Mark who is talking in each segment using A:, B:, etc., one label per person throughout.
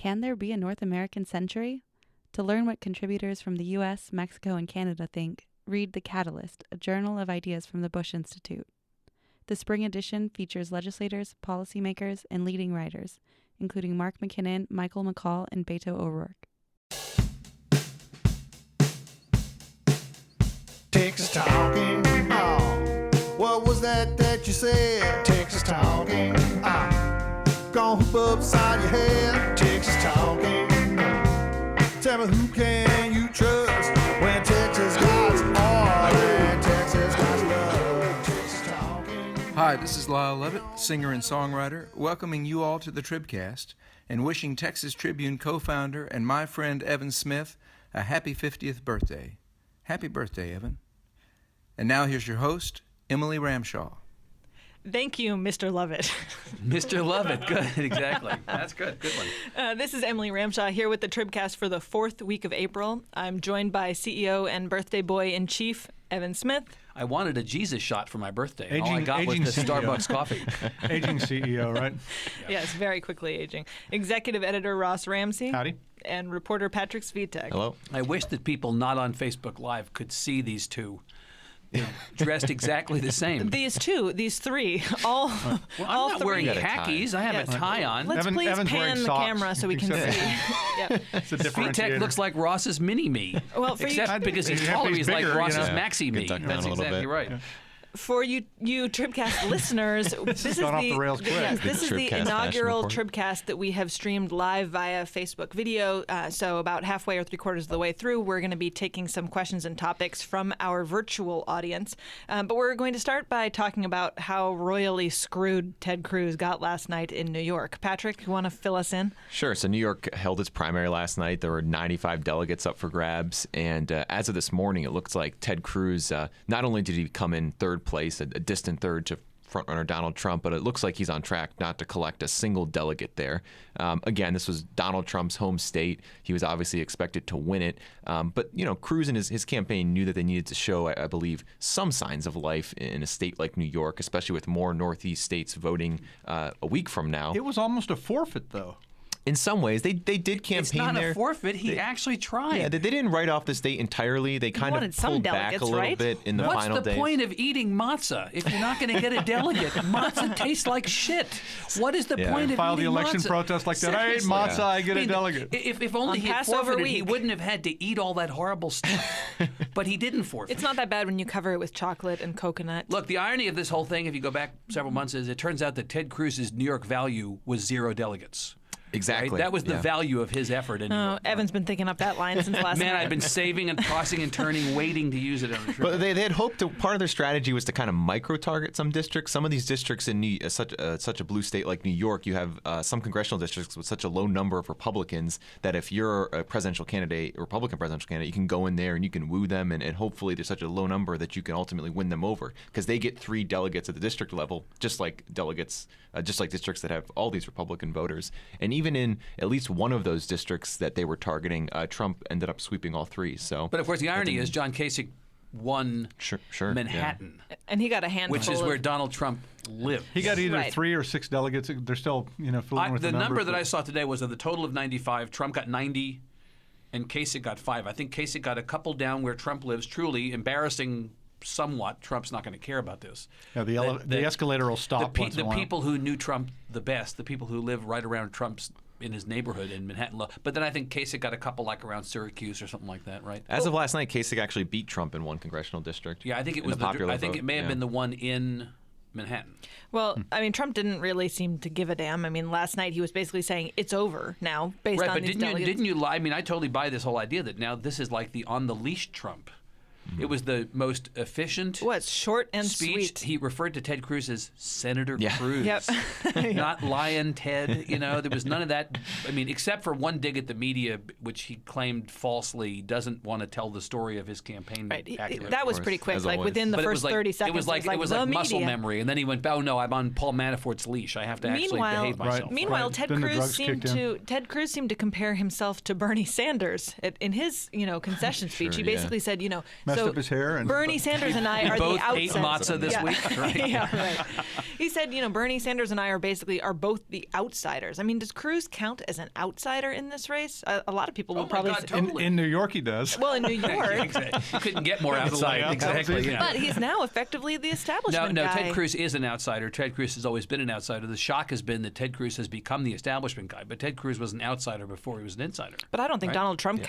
A: Can there be a North American century? To learn what contributors from the U.S., Mexico, and Canada think, read The Catalyst, a journal of ideas from the Bush Institute. The spring edition features legislators, policymakers, and leading writers, including Mark McKinnon, Michael McCall, and Beto O'Rourke.
B: Texas talking, what was that you said? Texas talking, gonna hoop upside your head. Texas talking, tell me who can you trust when Texas got all and Texas got love. Texas talking.
C: Hi, this is Lyle Levitt, singer and songwriter, welcoming you all to the TribCast and wishing Texas Tribune co-founder and my friend Evan Smith a happy 50th birthday. Happy birthday, Evan. And now here's your host, Emily Ramshaw.
D: Thank you, Mr. Lovett.
E: Mr. Lovett, good, exactly. That's good one.
D: This is Emily Ramshaw here with the TribCast for the 4th week of April. I'm joined by CEO and birthday boy-in-chief, Evan Smith.
E: I wanted a Jesus shot for my birthday. And all I got was
F: aging
E: the
F: CEO.
E: Starbucks coffee.
F: Aging CEO, right?
D: Yes, very quickly aging. Executive editor Ross Ramsey.
F: Howdy.
D: And reporter Patrick Svitek.
G: Hello.
E: I wish that people not on Facebook Live could see these two. Dressed exactly the same.
D: These three, all
E: Well, I'm
D: all
E: not
D: three.
E: wearing khakis. I have
D: Yes.
E: a tie on.
D: Let's please
F: Evan's
D: pan
F: wearing
D: the
F: socks.
D: camera so we can
F: Except-
D: see. Yep.
F: It's a
E: Svitek
F: differentiator.
E: looks like Ross's mini-me.
D: Well, for you,
E: Except because he's
F: Except
E: taller,
F: he's
E: he's like
F: bigger,
E: Ross's
F: you know.
E: maxi-me.
G: Duck down
E: That's
G: a little
E: exactly
G: bit.
E: right.
F: Yeah.
D: for you TribCast listeners, this is
F: gone off
D: the
F: the rails quick.
D: yes,
G: Big
D: this is the
G: TribCast
D: inaugural
G: fashion report.
D: TribCast that we have streamed live via Facebook video. So about halfway or 3/4 of the way through, we're going to be taking some questions and topics from our virtual audience. But we're going to start by talking about how royally screwed Ted Cruz got last night in New York. Patrick, you want to fill us in?
G: Sure. So New York held its primary last night. There were 95 delegates up for grabs. And as of this morning, it looks like Ted Cruz, not only did he come in third place, a distant third to frontrunner Donald Trump, but it looks like he's on track not to collect a single delegate there. Again, this was Donald Trump's home state. He was obviously expected to win it. But, you know, Cruz and his campaign knew that they needed to show, I believe, some signs of life in a state like New York, especially with more Northeast states voting a week from now.
F: It was almost a forfeit, though.
G: In some ways, they did campaign
E: It's not
G: there.
E: a forfeit. He actually tried.
G: Yeah, they didn't write off the state entirely. They kind
D: wanted
G: of
D: some
G: pulled back
D: delegates,
G: a little
D: right?
G: bit in the
E: What's
G: final
E: the
G: days.
E: point of eating matzah if you're not going to get a delegate? Matzah tastes like shit. What is the
G: Yeah.
E: point of
F: File the
E: eating
F: election
E: matzah?
F: protest like that. I ate
E: Seriously.
F: matzah, I get a
E: mean,
F: delegate.
E: If only
D: On
E: he had
D: Passover
E: forfeited, he
D: week.
E: wouldn't have had to eat all that horrible stuff. But he didn't forfeit.
D: It's not that bad when you cover it with chocolate and coconut.
E: Look, the irony of this whole thing, if you go back several months, is it turns out that Ted Cruz's New York value was 0 delegates.
G: Exactly.
E: Right? That was the
G: yeah.
E: value of his effort in New
D: Oh,
E: York.
D: Evan's been thinking up that line since last
E: Man,
D: night.
E: I've been saving and tossing and turning, waiting to use it on the trip.
G: But they had hoped that part of their strategy was to kind of micro-target some districts. Some of these districts in such a blue state like New York, you have some congressional districts with such a low number of Republicans that if you're a presidential candidate, a Republican presidential candidate, you can go in there and you can woo them, and hopefully there's such a low number that you can ultimately win them over because they get 3 delegates at the district level, just like districts that have all these Republican voters. And even in at least one of those districts that they were targeting, Trump ended up sweeping all 3. So,
E: But of course, the irony is John Kasich won
G: sure,
E: Manhattan,
D: and he got a handful
E: which is
D: of...
E: where Donald Trump lives.
F: He got either
D: Right.
F: 3 or 6 delegates. They're still, fooling with
E: The
F: the
E: number
F: numbers,
E: that
F: but-
E: I saw today was of the total of 95, Trump got 90, and Kasich got 5. I think Kasich got a couple down where Trump lives. Truly embarrassing somewhat. Trump's not going to care about this.
F: Yeah, the escalator will stop once in
E: The
F: a while.
E: people who knew Trump the best, the people who live right around Trump's in his neighborhood in Manhattan. But then I think Kasich got a couple like around Syracuse or something like that, right?
G: as of last night, Kasich actually beat Trump in one congressional district.
E: Yeah, I think it
G: in
E: was.
G: the popular
E: I think
G: vote,
E: it may have
G: yeah.
E: been the one in Manhattan.
D: Well, I mean, Trump didn't really seem to give a damn. I mean, last night he was basically saying it's over now, based
E: Right,
D: on
E: but
D: these
E: didn't you,
D: delegates.
E: didn't you lie? I mean, I totally buy this whole idea that now this is like the on the leash Trump. It was the most efficient
D: What, short and
E: speech.
D: sweet.
E: He referred to Ted Cruz as Senator
G: Yeah.
E: Cruz,
D: Yep.
E: not Lion Ted. There was none of that. I mean, except for one dig at the media, which he claimed falsely doesn't want to tell the story of his campaign
D: Right.
E: accurately.
D: That was
G: course,
D: pretty quick.
G: as
D: Like
G: always.
D: within the
E: But
D: first 30 seconds,
E: it was like
D: the
E: muscle
D: media.
E: memory, and then he went, "Oh no, I'm on Paul Manafort's leash. I have to actually
D: Meanwhile-
E: behave myself."
F: Right.
D: Meanwhile,
F: Right.
D: Ted
F: Then the
D: Cruz
F: drugs
D: seemed
F: kicked in.
D: to compare himself to Bernie Sanders in his concession speech. He
G: yeah.
D: basically said,
F: Messed messed up his hair. And
D: Bernie Sanders and I are the
E: both
D: outsiders.
E: ate matzah this week, right?
D: Yeah, right. He said, Bernie Sanders and I are both the outsiders. I mean, does Cruz count as an outsider in this race? A lot of people will probably say.
E: Totally.
F: in New York, he does.
D: Well, in New York.
E: Exactly. You couldn't get more outside. Exactly. Yeah.
D: But he's now effectively the establishment
E: No,
D: guy.
E: Ted Cruz is an outsider. Ted Cruz has always been an outsider. The shock has been that Ted Cruz has become the establishment guy, but Ted Cruz was an outsider before he was an insider.
D: But I don't think
E: Right?
D: Donald Trump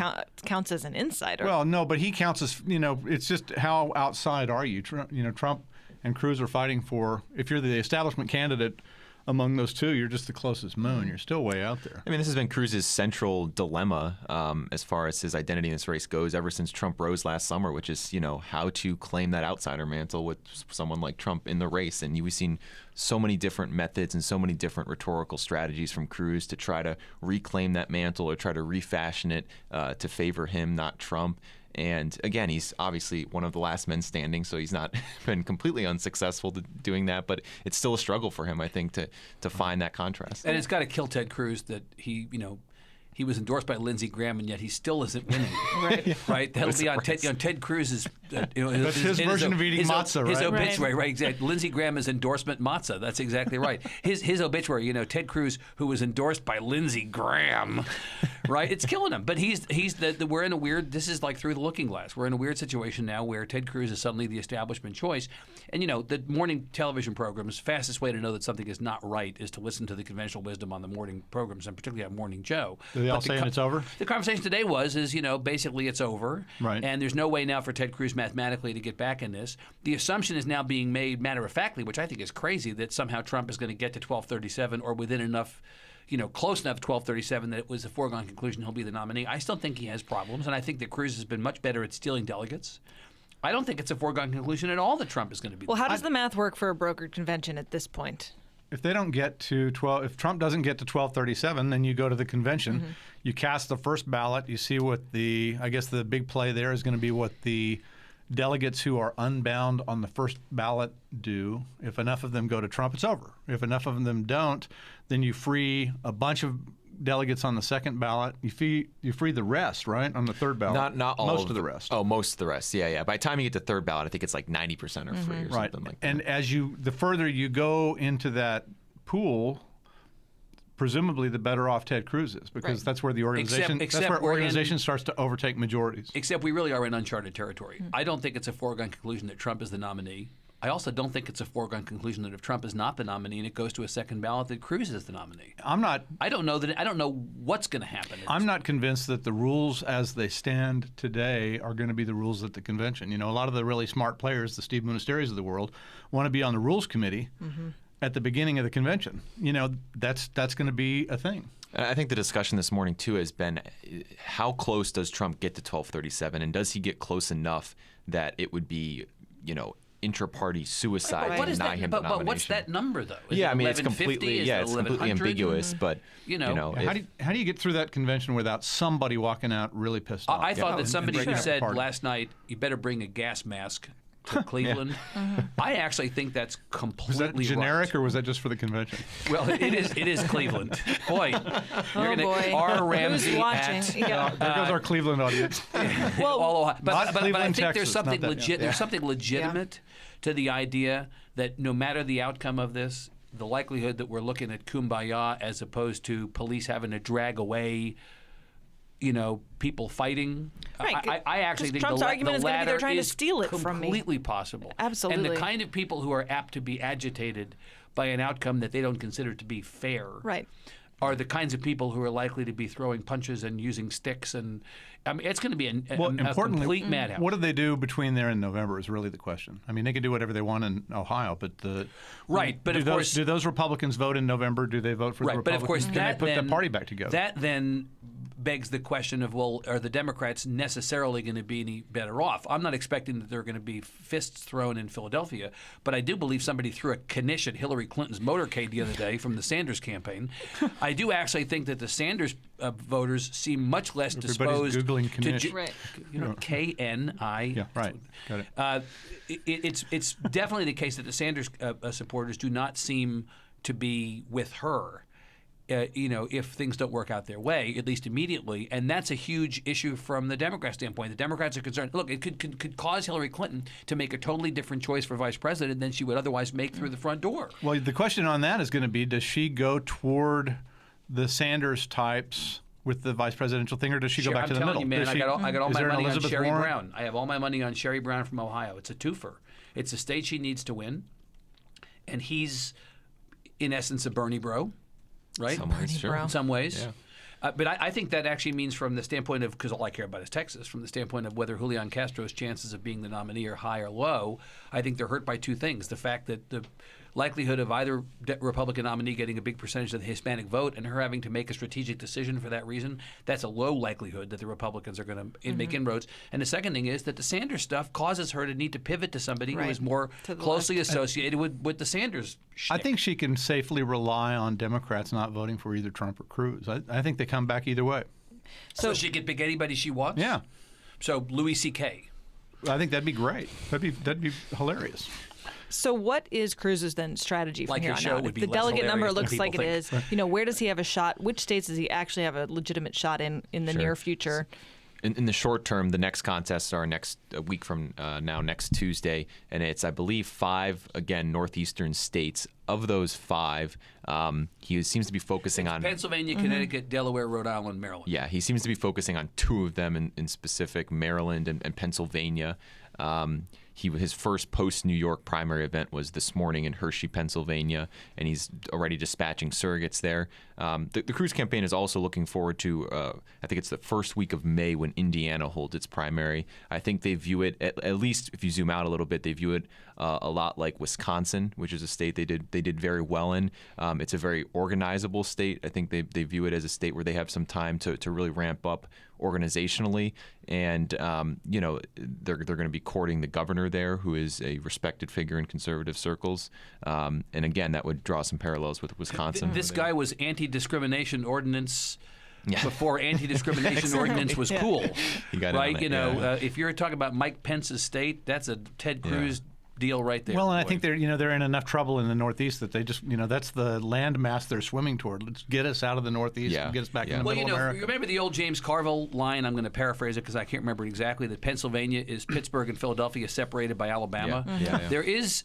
D: counts as an insider.
F: Well, no, but he counts as, it's just how outside are you? Trump and Cruz are fighting for, if you're the establishment candidate among those two, you're just the closest moon. You're still way out there.
G: I mean, this has been Cruz's central dilemma as far as his identity in this race goes ever since Trump rose last summer, which is, how to claim that outsider mantle with someone like Trump in the race. And we've seen so many different methods and so many different rhetorical strategies from Cruz to try to reclaim that mantle or try to refashion it to favor him, not Trump. And again, he's obviously one of the last men standing, so he's not been completely unsuccessful doing that. But it's still a struggle for him, I think, to find that contrast.
E: And it's got to kill Ted Cruz that he was endorsed by Lindsey Graham, and yet he still isn't winning. Right? That'll be on Ted Cruz's.
F: That's his version of eating matzah,
E: his
F: right?
E: obituary, right? Exactly. Lindsey Graham's endorsement matzah. That's exactly right. His obituary. Ted Cruz, who was endorsed by Lindsey Graham, right? It's killing him. But we're in a weird. This is like through the looking glass. We're in a weird situation now where Ted Cruz is suddenly the establishment choice, and the morning television programs. Fastest way to know that something is not right is to listen to the conventional wisdom on the morning programs, and particularly on Morning Joe.
F: Are they all saying it's over?
E: The conversation today was basically it's over.
F: Right.
E: And there's no way now for Ted Cruz mathematically to get back in this. The assumption is now being made matter-of-factly, which I think is crazy, that somehow Trump is going to get to 1237 or within enough, close enough to 1237 that it was a foregone conclusion he'll be the nominee. I still think he has problems, and I think that Cruz has been much better at stealing delegates. I don't think it's a foregone conclusion at all that Trump is going to be.
D: Well, how does the math work for a brokered convention at this point?
F: If they don't get to if Trump doesn't get to 1237, then you go to the convention.
D: Mm-hmm.
F: You cast the first ballot. You see what I guess the big play there is going to be what the delegates who are unbound on the first ballot do. If enough of them go to Trump, it's over. If enough of them don't, then you free a bunch of delegates on the second ballot. You free the rest, right, on the third ballot.
G: Not all
F: most of the rest.
G: Oh, most of the rest. Yeah. By the time you get to third ballot, I think it's like 90% are free or
F: Right.
G: something like that.
F: And the further you go into that pool, presumably the better off Ted Cruz is, because that's where the organization starts to overtake majorities.
E: Except we really are in uncharted territory. I don't think it's a foregone conclusion that Trump is the nominee. I also don't think it's a foregone conclusion that if Trump is not the nominee and it goes to a second ballot, that Cruz is the nominee. I don't know what's going to happen.
F: I'm not convinced that the rules as they stand today are going to be the rules at the convention. A lot of the really smart players, the Steve Ministeris of the world, want to be on the rules committee at the beginning of the convention. That's going to be a thing.
G: I think the discussion this morning, too, has been how close does Trump get to 1237, and does he get close enough that it would be, intra-party suicide to deny him the nomination?
E: But what's that number, though?
G: It's completely ambiguous. But
F: how do you get through that convention without somebody walking out really pissed off?
E: I thought that somebody who said last night, "You better bring a gas mask to Cleveland." I actually think that's completely
F: Was that generic,
E: right.
F: or was that just for the convention?
E: Well, it is Cleveland. Boy, you're
D: boy.
E: R. Ramsey
D: Who's watching?
E: at
F: There goes our Cleveland audience.
E: all Ohio. But I
F: Cleveland,
E: think
F: Texas,
E: there's something
F: not that,
E: legit. There's something legitimate to the idea that no matter the outcome of this, the likelihood that we're looking at kumbaya as opposed to police having to drag away, people fighting.
D: Right,
E: I actually think
D: Trump's
E: the
D: argument is going to be
E: latter
D: they're trying to
E: is
D: steal it from me.
E: completely possible.
D: Absolutely.
E: And the kind of people who are apt to be agitated by an outcome that they don't consider to be fair.
D: Right.
E: Are the kinds of people who are likely to be throwing punches and using sticks, and it's going to be a complete madhouse.
F: What do they do between there and November is really the question. They can do whatever they want in Ohio, but
E: of course,
F: do those Republicans vote in November? Do they vote for the Republicans?
E: But of course,
F: can they put their party back together?
E: That then begs the question of, well, are the Democrats necessarily going to be any better off? I'm not expecting that there are going to be fists thrown in Philadelphia, but I do believe somebody threw a knish at Hillary Clinton's motorcade the other day from the Sanders campaign. I do actually think that the Sanders voters seem much less disposed
F: Googling knish.
D: Right.
E: K-N-I.
F: Yeah, right. Got it.
E: It's definitely the case that the Sanders supporters do not seem to be with her. if things don't work out their way, at least immediately. And that's a huge issue from the Democrat standpoint. The Democrats are concerned. Look, it could cause Hillary Clinton to make a totally different choice for vice president than she would otherwise make through the front door.
F: Well, the question on that is going to be, does she go toward the Sanders types with the vice presidential thing, or does she go back to the middle?
E: I'm telling you, man, I got all my money on Sherry
F: Warren?
E: Brown. I have all my money on Sherry Brown from Ohio. It's a twofer. It's a state she needs to win, and he's, in essence, a Bernie bro, right? In some ways. Yeah. But I think that actually means, from the standpoint of, because all I care about is Texas, from the standpoint of whether Julian Castro's chances of being the nominee are high or low, I think they're hurt by two things. The fact that the likelihood of either Republican nominee getting a big percentage of the Hispanic vote and her having to make a strategic decision for that reason, that's a low likelihood that the Republicans are going to make inroads. And the second thing is that the Sanders stuff causes her to need to pivot to somebody who is more closely associated with the Sanders shtick.
F: I think she can safely rely on Democrats not voting for either Trump or Cruz. I think they come back either way.
E: So she can pick anybody she wants?
F: Yeah.
E: So Louis C.K.
F: I think that'd be great. That'd be hilarious.
D: So what is Cruz's then strategy from here on out? If the delegate number looks like it is, where does he have a shot? Which states does he actually have a legitimate shot in the near future?
G: In the short term, the next contests are a week from now, next Tuesday, and it's, I believe, 5, again, northeastern states. Of those 5, he seems to be focusing on
E: Pennsylvania, Connecticut, Delaware, Rhode Island, Maryland.
G: Yeah, he seems to be focusing on 2 of them in specific, Maryland and Pennsylvania. His first post-New York primary event was this morning in Hershey, Pennsylvania, and he's already dispatching surrogates there. The Cruz campaign is also looking forward to, I think it's the first week of May when Indiana holds its primary. I think they view it, at least if you zoom out a little bit, they view it a lot like Wisconsin, which is a state they did very well in. It's a very organizable state. I think they view it as a state where they have some time to really ramp up organizationally, and they're going to be courting the governor there, who is a respected figure in conservative circles. And again, that would draw some parallels with Wisconsin.
E: This guy was anti-discrimination ordinance before anti-discrimination ordinance was cool, right? If you're talking about Mike Pence's state, that's a Ted Cruz deal right there.
F: Well, and I think they're in enough trouble in the Northeast that they just that's the landmass they're swimming toward. Let's get us out of the Northeast and get us back in the middle of America.
E: You remember the old James Carville line? I'm going to paraphrase it because I can't remember exactly. That Pennsylvania is Pittsburgh and Philadelphia separated by Alabama. There is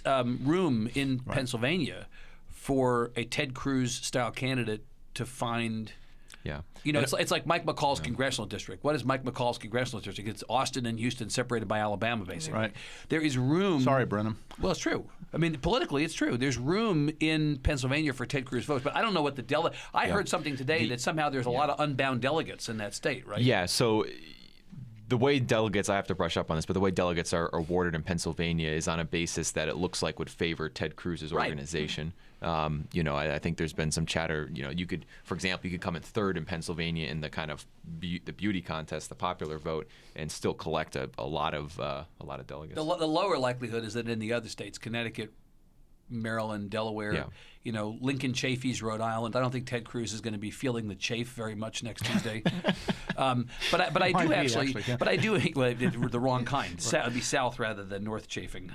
E: room in Pennsylvania for a Ted Cruz style candidate to find.
G: Yeah.
E: It's like Mike McCall's congressional district. What is Mike McCall's congressional district? It's Austin and Houston separated by Alabama, basically.
F: Right.
E: There is room.
F: Sorry, Brenham.
E: Well, it's true. I mean, politically, it's true. There's room in Pennsylvania for Ted Cruz votes, but I don't know what the delegate. I heard something today that somehow there's a lot of unbound delegates in that state, right?
G: Yeah. So the way delegates, I have to brush up on this, but the way delegates are awarded in Pennsylvania is on a basis that it looks like would favor Ted Cruz's organization. I think there's been some chatter. You could, for example, come in 3rd in Pennsylvania in the kind of the beauty contest, the popular vote, and still collect a lot of delegates.
E: The lower likelihood is that in the other states, Connecticut, Maryland, Delaware, Lincoln Chafee's Rhode Island. I don't think Ted Cruz is going to be feeling the chafe very much next Tuesday. But I do actually. But I do. Well, the wrong kind. It'd be south rather than north chafing.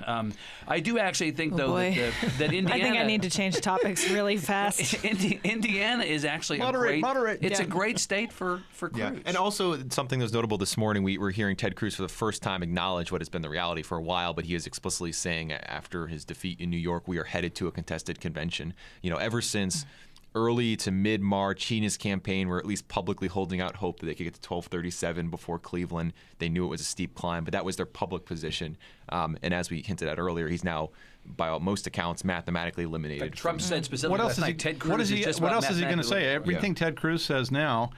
E: I do actually think though that Indiana.
D: I think I need to change topics really fast.
E: Indiana is actually
F: moderate.
E: It's a great state for Cruz.
G: Yeah. And also something that was notable this morning. We were hearing Ted Cruz for the first time acknowledge what has been the reality for a while, but he is explicitly saying after his defeat in New York, we are headed to a contested convention. Ever since early to mid-March, he and his campaign were at least publicly holding out hope that they could get to 1237 before Cleveland. They knew it was a steep climb, but that was their public position. And as we hinted at earlier, he's now, by most accounts, mathematically eliminated.
E: But Trump said specifically last night, Ted Cruz
F: what else is he going to say? Everything Ted Cruz says now,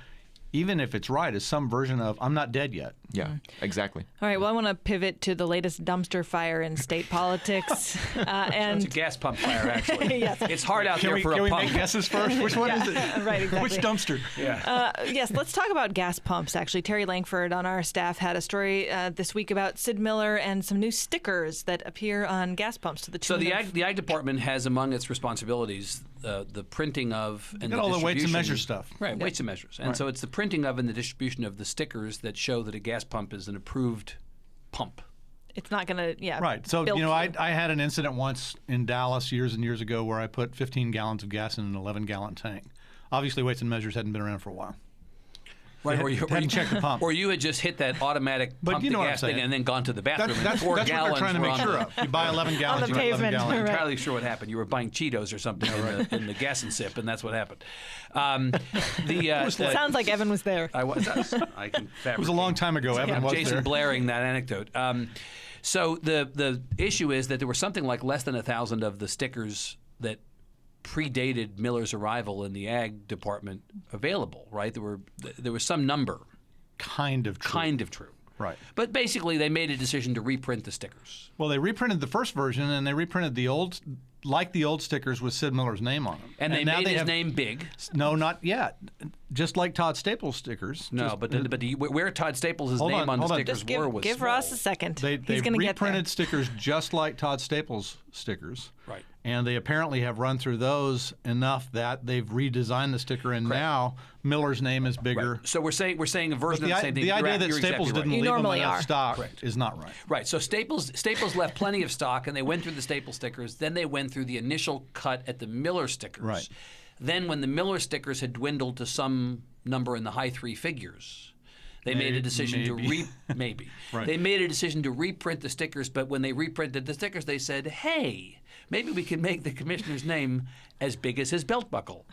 F: even if it's right, is some version of, I'm not dead yet.
G: Yeah, exactly.
D: All right, well, I want to pivot to the latest dumpster fire in state politics.
E: It's a gas pump fire, actually.
D: Yes.
E: It's hard out there for a pump.
F: Can we make guesses first? Which one is it?
D: Right, exactly.
F: Which dumpster?
E: Yeah.
D: Yes, let's talk about gas pumps, actually. Terry Langford on our staff had a story this week about Sid Miller and some new stickers that appear on gas pumps to the tune
E: of... the Ag Department has among its responsibilities the printing of and the
F: all the weights and
E: distribution-
F: measure stuff.
E: Right, weights and measures. And so it's the printing of and the distribution of the stickers that show that a gas pump is an approved pump.
D: It's not going to,
F: Right. So,
D: bilk
F: I had an incident once in Dallas years and years ago where I put 15 gallons of gas in an 11-gallon tank. Obviously, Weights and Measures hadn't been around for a while.
E: Right,
F: Hadn't checked the pump.
E: Or you had just hit that automatic
F: But
E: pump
F: you
E: the
F: know what
E: gas
F: I'm
E: thing
F: saying.
E: and then gone to the bathroom.
F: That's
E: and 4
F: what
E: gallons
F: they're trying to
E: were
F: make
E: on
F: sure
E: the-
F: of. You buy 11 gallons, you
D: the
F: get 11
D: pavement.
F: gallons.
E: I'm
D: Right.
E: entirely sure what happened. You were buying Cheetos or something in the gas and sip, and that's what happened.
D: Sounds like Evan was there.
E: I was. I can
F: It was a long time ago. Evan was
E: Jason
F: there.
E: blaring that anecdote. So the issue is that there were something like less than 1,000 of the stickers that predated Miller's arrival in the ag department available. Right? There was some number.
F: Kind of true. Right.
E: But basically, they made a decision to reprint the stickers.
F: Well, they reprinted the first version, and they reprinted the old stickers with Sid Miller's name on them.
E: And they
F: now
E: made his
F: have-
E: name big.
F: No, not yet. Just like Todd Staples stickers.
E: No, where Todd Staples'
F: Hold
E: name
F: on,
E: on the
F: hold on.
E: stickers
D: Just give,
E: was
D: give
E: small.
D: Ross a second.
F: They
D: He's going to get there.
F: reprinted stickers just like Todd Staples stickers.
E: Right.
F: And they apparently have run through those enough that they've redesigned the sticker, and now Miller's name is bigger.
E: So we're saying a version
F: But
E: of the same thing.
F: the idea that
E: You're
F: Staples
E: exactly
F: didn't
E: right.
D: You
F: leave them
D: normally
F: enough
D: are.
F: stock is not right.
E: Right. So Staples left plenty of stock, and they went through the Staples stickers. Then they went through the initial cut at the Miller stickers.
F: Right.
E: Then, when the Miller stickers had dwindled to some number in the high 3 figures, they made a decision
F: maybe. Right.
E: They made a decision to reprint the stickers. But when they reprinted the stickers, they said, "Hey, maybe we can make the commissioner's name as big as his belt buckle,"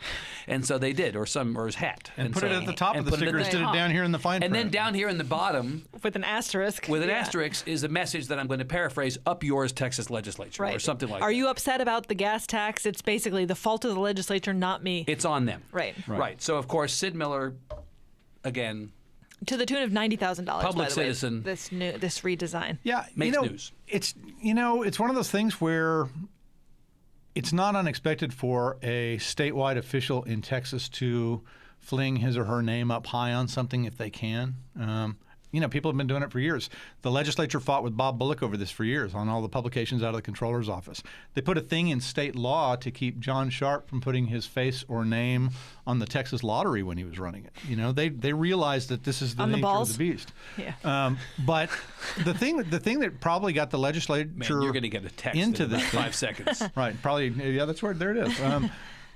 E: and so they did, or his hat,
F: And put it at the top of
E: and
F: the
E: put it at
F: sticker
E: the
F: instead of
E: top.
F: down here in the fine
E: And
F: print.
E: then down here in the bottom,
D: With an asterisk.
E: with an
D: Yeah.
E: asterisk, is a message that I'm going to paraphrase: "Up yours, Texas legislature,"
D: Right.
E: or something like that.
D: Are you upset about the gas tax? It's basically the fault of the legislature, not me.
E: It's on them.
D: Right.
E: Right. So, of course, Sid Miller, again,
D: To the tune of $90,000.
E: Public
D: by the way,
E: citizen.
D: This redesign.
F: Yeah,
E: makes news.
F: It's it's one of those things where it's not unexpected for a statewide official in Texas to fling his or her name up high on something if they can. People have been doing it for years. The legislature fought with Bob Bullock over this for years on all the publications out of the comptroller's office. They put a thing in state law to keep John Sharp from putting his face or name on the Texas lottery when he was running it. They realized that this is the
D: On the
F: nature
D: balls?
F: of the beast.
D: Yeah.
F: But the thing that probably got the legislature
E: Man, you're going to get a text
F: into
E: in about
F: this
E: 5 seconds.
F: Right, probably. Yeah, that's where. There it is.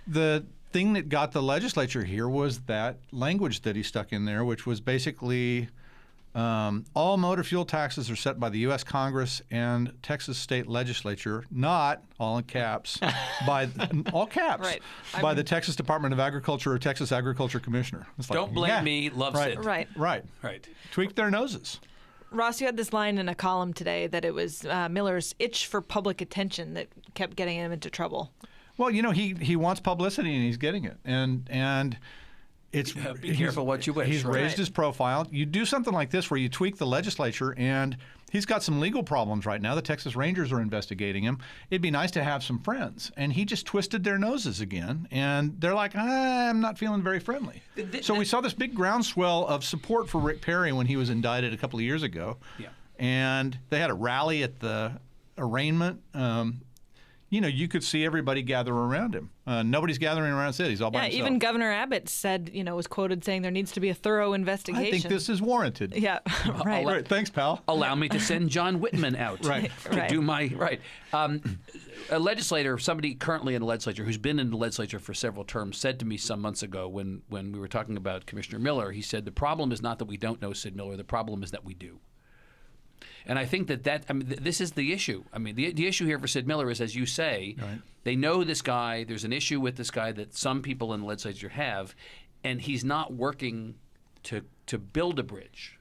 F: The thing that got the legislature here was that language that he stuck in there, which was basically all motor fuel taxes are set by the U.S. Congress and Texas state legislature, not all in caps, by all caps,
D: Right.
F: by the Texas Department of Agriculture or Texas Agriculture Commissioner. It's like,
E: Don't blame
F: yeah,
E: me. Love
F: right,
E: Sid.
D: Right.
F: Right.
E: Right.
F: Tweak their noses.
D: Ross, you had this line in a column today that it was Miller's itch for public attention that kept getting him into trouble.
F: Well, he wants publicity and he's getting it, and it's
E: Be careful what you wish.
F: He's
E: right?
F: raised his profile. You do something like this where you tweak the legislature, and he's got some legal problems right now. The Texas Rangers are investigating him. It'd be nice to have some friends, and he just twisted their noses again, and they're like, I'm not feeling very friendly. So we saw this big groundswell of support for Rick Perry when he was indicted a couple of years ago.
E: Yeah.
F: And they had a rally at the arraignment. You could see everybody gather around him. Nobody's gathering around Sid. He's all by
D: Yeah,
F: himself.
D: even Governor Abbott said, was quoted saying there needs to be a thorough investigation.
F: I think this is warranted.
D: Yeah, right.
F: Right. Thanks, pal.
E: Allow me to send John Whitman out
F: Right.
E: to
D: Right.
E: do my right. A legislator, somebody currently in the legislature who's been in the legislature for several terms, said to me some months ago when we were talking about Commissioner Miller, he said the problem is not that we don't know Sid Miller, the problem is that we do. And I think this is the issue. I mean, the issue here for Sid Miller is, as you say,
F: Right.
E: they know this guy. There's an issue with this guy that some people in the legislature have, and he's not working to build a bridge,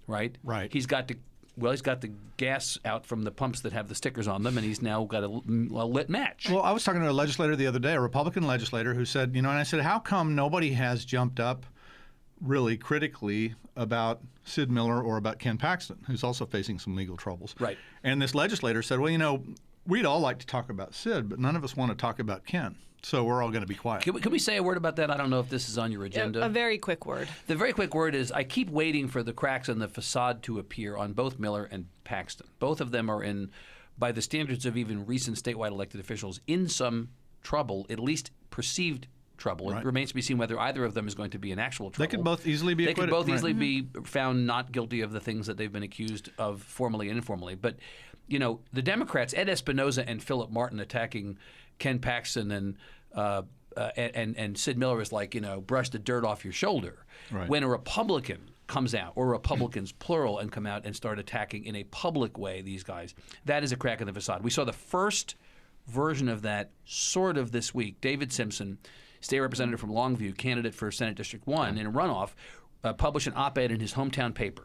E: right?
F: Right.
E: He's got the gas out from the pumps that have the stickers on them, and he's now got a lit match.
F: Well, I was talking to a legislator the other day, a Republican legislator, who said, and I said, how come nobody has jumped up really critically about Sid Miller or about Ken Paxton, who's also facing some legal troubles?
E: Right.
F: And this legislator said, well, we'd all like to talk about Sid, but none of us want to talk about Ken. So we're all going to be quiet.
E: Can we say a word about that? I don't know if this is on your agenda.
D: A very quick word.
E: The very quick word is I keep waiting for the cracks in the facade to appear on both Miller and Paxton. Both of them are in, by the standards of even recent statewide elected officials, in some trouble, at least perceived trouble.
F: Right.
E: It remains to be seen whether either of them is going to be in actual trouble.
F: They could both easily be acquitted.
E: They could both
F: Right.
E: easily be found not guilty of the things that they've been accused of formally and informally. But, you know, the Democrats, Ed Espinoza and Philip Martin attacking Ken Paxton and Sid Miller is like, you know, brush the dirt off your shoulder.
F: Right.
E: When a Republican comes out, or Republicans plural, and come out and start attacking in a public way these guys, that is a crack in the facade. We saw the first version of that sort of this week. David Simpson, state representative from Longview, candidate for Senate District 1 in a runoff, published an op-ed in his hometown paper.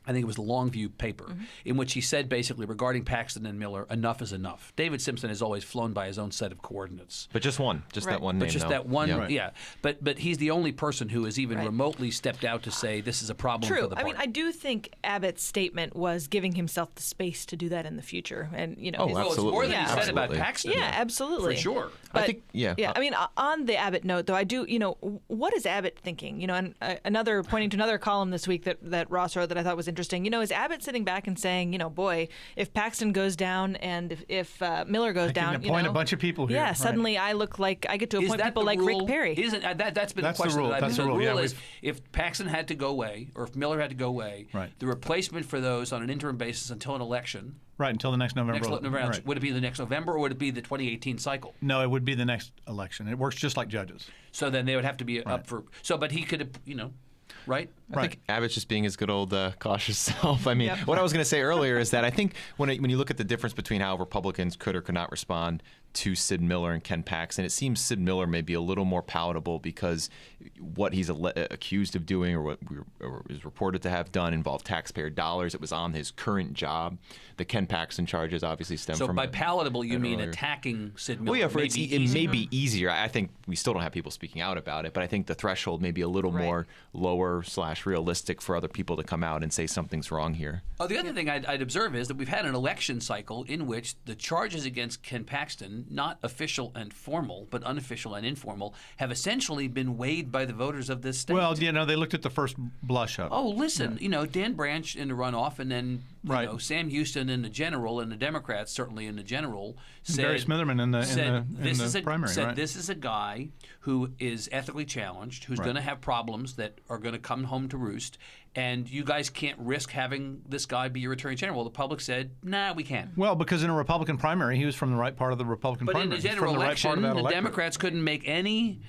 E: I think it was the Longview paper, in which he said basically regarding Paxton and Miller, enough is enough. David Simpson has always flown by his own set of coordinates.
G: But just one, that one name.
E: But just
G: though.
E: that one,
G: Yeah.
E: yeah. But he's the only person who has even remotely stepped out to say this is a problem for the party.
D: I mean, I do think Abbott's statement was giving himself the space to do that in the future, and you know,
G: Oh,
D: his-
E: Well, it's
G: absolutely.
E: more than he
G: Yeah.
E: said about
G: Absolutely.
E: Paxton.
D: yeah, absolutely,
E: For sure.
D: But,
G: I think, yeah.
D: I mean, on the Abbott note, though, I do, you know, what is Abbott thinking? You know, and another pointing to another column this week that Ross wrote that I thought was interesting. You know, is Abbott sitting back and saying, you know, boy, if Paxton goes down and if Miller goes
F: I can
D: down,
F: appoint
D: you know,
F: a bunch of people here.
D: yeah,
F: Right.
D: suddenly I look like I get to
E: Is
D: appoint
E: that
D: people
E: the
D: like
E: rule?
D: Rick Perry.
E: Isn't that's been
F: That's
E: a
F: the
E: question
F: rule.
E: that I've
F: That's
E: been.
F: the rule.
E: The rule
F: Yeah,
E: is if Paxton had to go away or if Miller had to go away,
F: Right.
E: the replacement for those on an interim basis until an election.
F: Right, until the next November.
E: Right. Would it be the next November or would it be the 2018 cycle?
F: No, it would be the next election. It works just like judges.
E: So then they would have to be up for. So, but he could, you know, right?
G: I think Abbott's just being his good old cautious self. I mean, what I was going to say earlier is that I think when you look at the difference between how Republicans could or could not respond to Sid Miller and Ken Paxton, it seems Sid Miller may be a little more palatable because what he's accused of doing or is reported to have done involved taxpayer dollars. It was on his current job. The Ken Paxton charges obviously stem
E: So
G: from.
E: by palatable, you mean
G: earlier.
E: attacking Sid Miller?
G: Well, yeah, it may
E: easier.
G: be easier. I think we still don't have people speaking out about it, but I think the threshold may be a little more lower/realistic for other people to come out and say something's wrong here.
E: Oh, the other thing I'd observe is that we've had an election cycle in which the charges against Ken Paxton, not official and formal, but unofficial and informal, have essentially been weighed by the voters of this state.
F: Well, you know, they looked at the first blush of it.
E: Oh, listen, you know, Dan Branch in the runoff, and then you
F: Right.
E: know, Sam Houston in the general, and the Democrats certainly in the general said,
F: Barry Smitherman in the primary,
E: said
F: right?
E: this is a guy who is ethically challenged, who's
F: Right.
E: going to have problems that are going to come home to roost, and you guys can't risk having this guy be your attorney general. The public said, nah, we can't.
F: Well, because in a Republican primary, he was from the right part of the Republican
E: But
F: primary.
E: in the
F: He's
E: general
F: from the right part
E: election,
F: of that
E: the
F: electorate.
E: Democrats couldn't make any.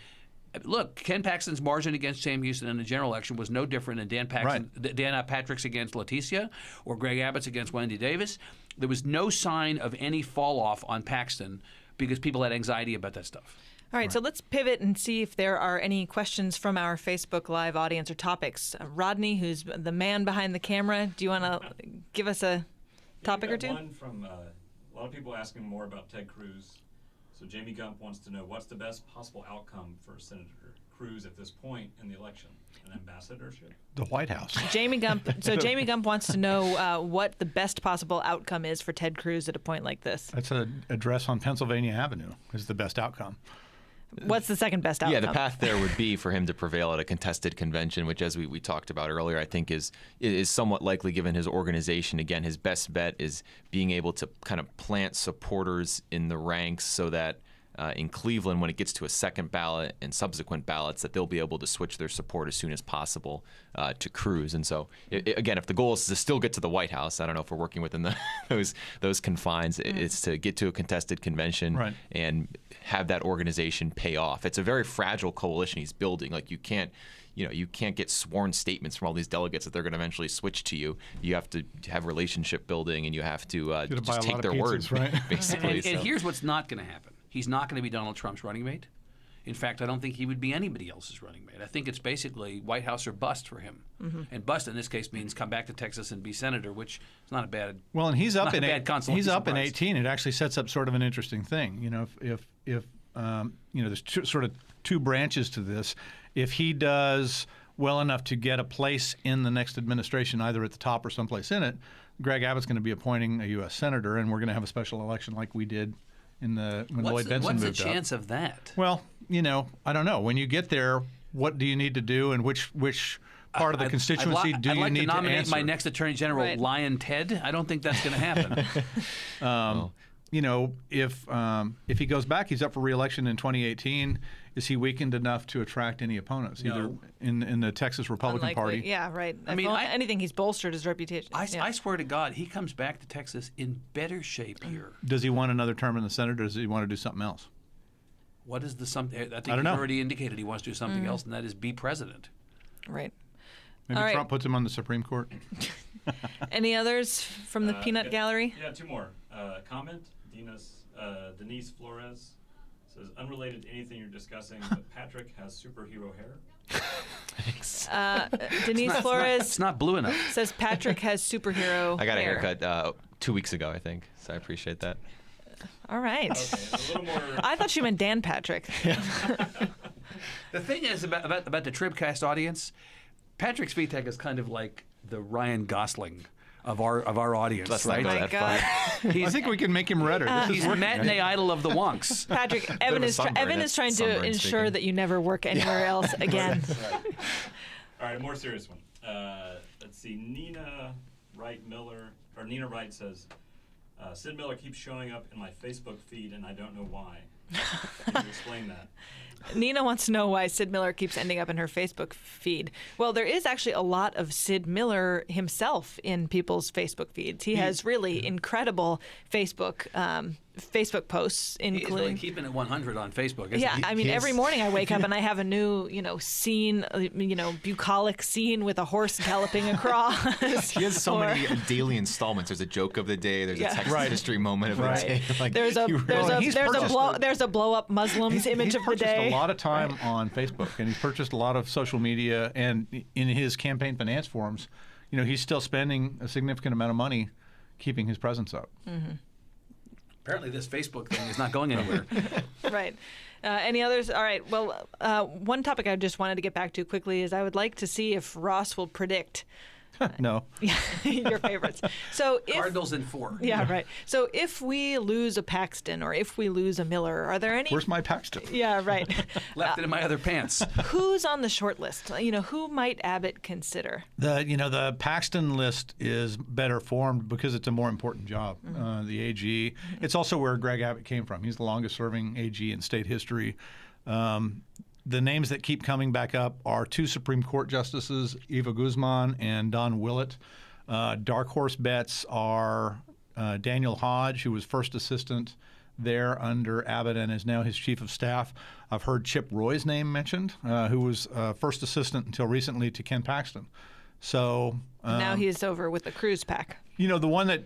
E: Look, Ken Paxton's margin against Sam Houston in the general election was no different than Dan Patrick's against Leticia or Greg Abbott's against Wendy Davis. There was no sign of any fall off on Paxton because people had anxiety about that stuff.
D: All right, so let's pivot and see if there are any questions from our Facebook Live audience or topics. Rodney, who's the man behind the camera, do you want to give us a topic or two?
H: One from a lot of people asking more about Ted Cruz. So Jamie Gump wants to know what's the best possible outcome for Senator Cruz at this point in the election, an ambassadorship?
F: The White House.
D: Jamie Gump wants to know what the best possible outcome is for Ted Cruz at a point like this.
F: That's an address on Pennsylvania Avenue is the best outcome.
D: What's the second best outcome?
G: Yeah, the path there would be for him to prevail at a contested convention, which, as we talked about earlier, I think is somewhat likely given his organization. Again, his best bet is being able to kind of plant supporters in the ranks so that in Cleveland, when it gets to a second ballot and subsequent ballots, that they'll be able to switch their support as soon as possible to Cruz. And so, again, if the goal is to still get to the White House, I don't know if we're working within those confines, it's to get to a contested convention and have that organization pay off. It's a very fragile coalition he's building. Like you can't get sworn statements from all these delegates that they're going to eventually switch to you. You have to have relationship building, and you have to just take their word,
F: right?
G: basically.
E: And here's what's not going to happen. He's not going to be Donald Trump's running mate. In fact, I don't think he would be anybody else's running mate. I think it's basically White House or bust for him. And bust in this case means come back to Texas and be senator, which is not a bad.
F: Well, and he's up in
E: he's
F: up in 18. It actually sets up sort of an interesting thing. You know, if there's sort of two branches to this. If he does well enough to get a place in the next administration, either at the top or someplace in it, Greg Abbott's going to be appointing a U.S. senator, and we're going to have a special election like we did when Lloyd Bentsen moved up.
E: What's the chance of that?
F: Well, I don't know. When you get there, what do you need to do, and which part of the constituency do you need to
E: nominate
F: answer?
E: my next attorney general, Lion Ted. I don't think that's going to happen.
F: If he goes back, he's up for re-election in 2018. is he weakened enough to attract any opponents, either
E: No.
F: in the Texas Republican
D: Unlikely.
F: Party?
D: Yeah, right.
E: I mean,
D: anything he's bolstered his reputation. Yeah.
E: I swear to God, he comes back to Texas in better shape here.
F: Does he want another term in the Senate, or does he want to do something else?
E: What is the something? I think
F: don't
E: he
F: know.
E: already indicated he wants to do something else, and that is be president.
D: Right.
F: Maybe
D: All right.
F: Trump puts him on the Supreme Court.
D: Any others from the peanut gallery?
H: Yeah, two more. Comment. Denise Flores says, unrelated to anything you're discussing, but Patrick has superhero hair.
D: Denise Flores
E: It's not blue enough.
D: says Patrick has superhero
G: I got a
D: hair.
G: haircut 2 weeks ago, I think, so I appreciate that.
D: All right.
H: Okay, and a little more.
D: I thought you meant Dan Patrick.
E: The thing is about the TribCast audience, Patrick Svitek is kind of like the Ryan Gosling of our audience,
G: Let's
E: right?
G: not go
D: My
G: that
D: God.
G: far.
F: I think we can make him redder. This
E: He's
F: is working.
E: matinee idol of the wonks.
D: Patrick, Evan is trying to
G: sunburn
D: ensure
G: speaking.
D: that you never work anywhere else again.
H: Right. All right, a more serious one. Let's see. Nina Wright says, Sid Miller keeps showing up in my Facebook feed, and I don't know why. Can you explain that?
D: Nina wants to know why Sid Miller keeps ending up in her Facebook feed. Well, there is actually a lot of Sid Miller himself in people's Facebook feeds. He has really incredible Facebook posts,
E: He's really
D: including.
E: keeping it 100 on Facebook. Isn't
D: Yeah,
E: he?
D: I mean, every morning I wake up and I have a new, scene, bucolic scene with a horse galloping across.
G: He has so
D: Or-
G: many daily installments. There's a joke of the day. There's
D: Yeah.
G: a Texas
F: Right.
G: history moment of the day. Like,
D: There's a
G: he really-
F: he's purchased
D: there's a blow up Muslims image
F: he's
D: of the
F: purchased
D: day.
F: a lot of time on Facebook, and he's purchased a lot of social media. And in his campaign finance forums, he's still spending a significant amount of money keeping his presence up.
E: Apparently, this Facebook thing is not going anywhere.
D: Right. Any others? All right. Well, one topic I just wanted to get back to quickly is I would like to see if Ross will predict
F: No.
D: your favorites. So if
E: Cardinals in 4.
D: yeah, right. So if we lose a Paxton or if we lose a Miller, are there any?
F: Where's my Paxton?
D: Yeah, right.
E: Left it in my other pants.
D: Who's on the short list? Who might Abbott consider?
F: The Paxton list is better formed because it's a more important job. The AG. It's also where Greg Abbott came from. He's the longest-serving AG in state history. The names that keep coming back up are 2 Supreme Court justices, Eva Guzman and Don Willett. Dark horse bets are Daniel Hodge, who was first assistant there under Abbott and is now his chief of staff. I've heard Chip Roy's name mentioned, who was first assistant until recently to Ken Paxton. So
D: Now he's over with the Cruz pack.
F: the one that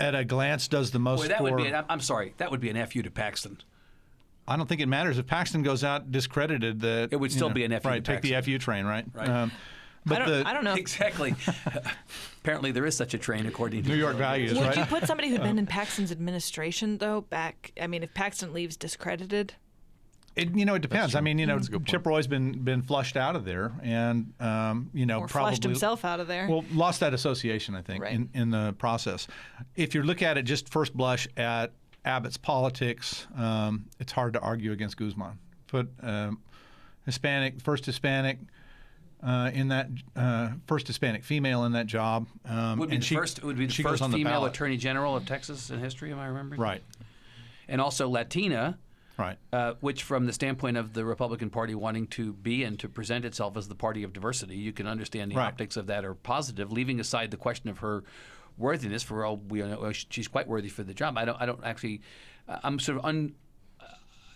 F: at a glance does the most
E: Boy, that
F: for.
E: would be I'm sorry. That would be an FU to Paxton.
F: I don't think it matters if Paxton goes out discredited. That
E: It would still be an FU to
F: Right, take the
E: Paxton.
F: FU train, right?
E: Right.
F: But
D: I don't know.
E: Exactly. Apparently, there is such a train according to
F: New York values,
D: Would
F: right?
D: you put somebody who'd been in Paxton's administration though back? I mean, if Paxton leaves discredited.
F: It depends. I mean, Chip Roy's been flushed out of there, and
D: Or
F: probably
D: flushed himself out of there.
F: Well, lost that association, I think,
D: Right.
F: in the process. If you look at it just first blush at Abbott's politics, it's hard to argue against Guzman. Put first Hispanic female in that job.
E: would be
F: and
E: the
F: she-
E: first
F: she goes on the
E: female
F: ballot.
E: attorney general of Texas in history. Am I remembering?
F: Right.
E: And also Latina.
F: Right.
E: Which, from the standpoint of the Republican Party wanting to be and to present itself as the party of diversity, you can understand the
F: Right.
E: optics of that are positive. Leaving aside the question of her worthiness, for all we know, she's quite worthy for the job. I don't actually. I'm sort of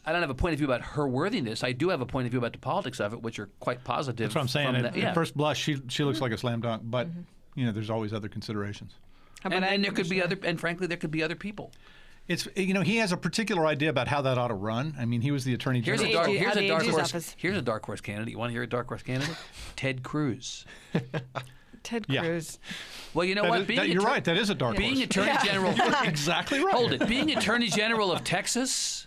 E: I don't have a point of view about her worthiness. I do have a point of view about the politics of it, which are quite positive.
F: That's what I'm saying.
E: from
F: At
E: the- yeah.
F: first blush, she looks like a slam dunk, but there's always other considerations.
D: How about
E: and there
D: Ag
E: could be
D: Commissioner?
E: other, and frankly, there could be other people.
F: It's he has a particular idea about how that ought to run. I mean, he was the attorney
E: Here's
F: general.
E: a
D: AG
E: dark, here's
D: out
E: a
D: of
E: dark
D: AG's
E: horse.
D: office.
E: Here's a dark horse candidate. You want to hear a dark horse candidate? Ted Cruz.
D: Ted
F: Yeah.
D: Cruz.
E: Well, you know
F: That
E: what?
F: is- you're right. That is a dark
E: Being
F: horse.
E: Attorney General.
F: Exactly right.
E: Hold it. Being Attorney General of Texas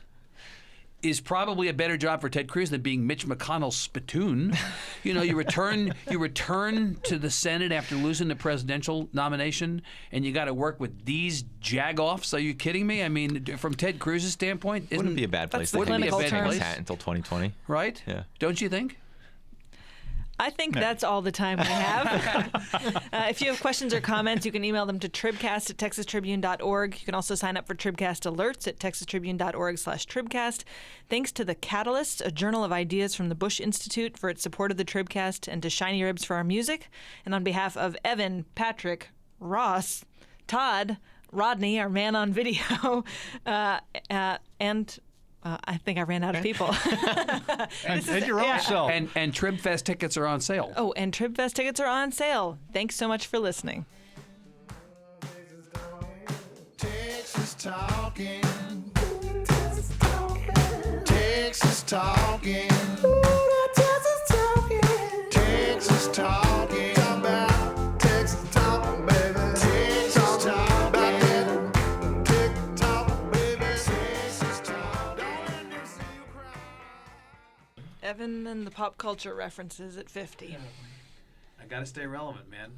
E: is probably a better job for Ted Cruz than being Mitch McConnell's spittoon. You return to the Senate after losing the presidential nomination, and you got to work with these jagoffs. Are you kidding me? I mean, from Ted Cruz's standpoint,
G: Wouldn't be a bad place
D: the
G: to hang
D: clinical
G: his
D: term.
G: hat until 2020.
E: right?
G: Yeah.
E: Don't you think?
D: I think that's all the time we have. If you have questions or comments, you can email them to tribcast@texastribune.org. You can also sign up for TribCast alerts at texastribune.org/tribcast. Thanks to The Catalyst, a journal of ideas from the Bush Institute, for its support of the TribCast, and to Shiny Ribs for our music. And on behalf of Evan, Patrick, Ross, Todd, Rodney, our man on video, and I think I ran out of people.
F: And your own self.
E: And TribFest tickets are on sale.
D: Oh, and TribFest tickets are on sale. Thanks so much for listening.
B: Texas talking. Texas talking. Texas talking. Talk about Texas talking, baby. Texas talking. Texas talking, baby. Texas talking. Don't let me see you cry.
D: Evan and the pop culture references at 50.
E: I got to stay relevant, man.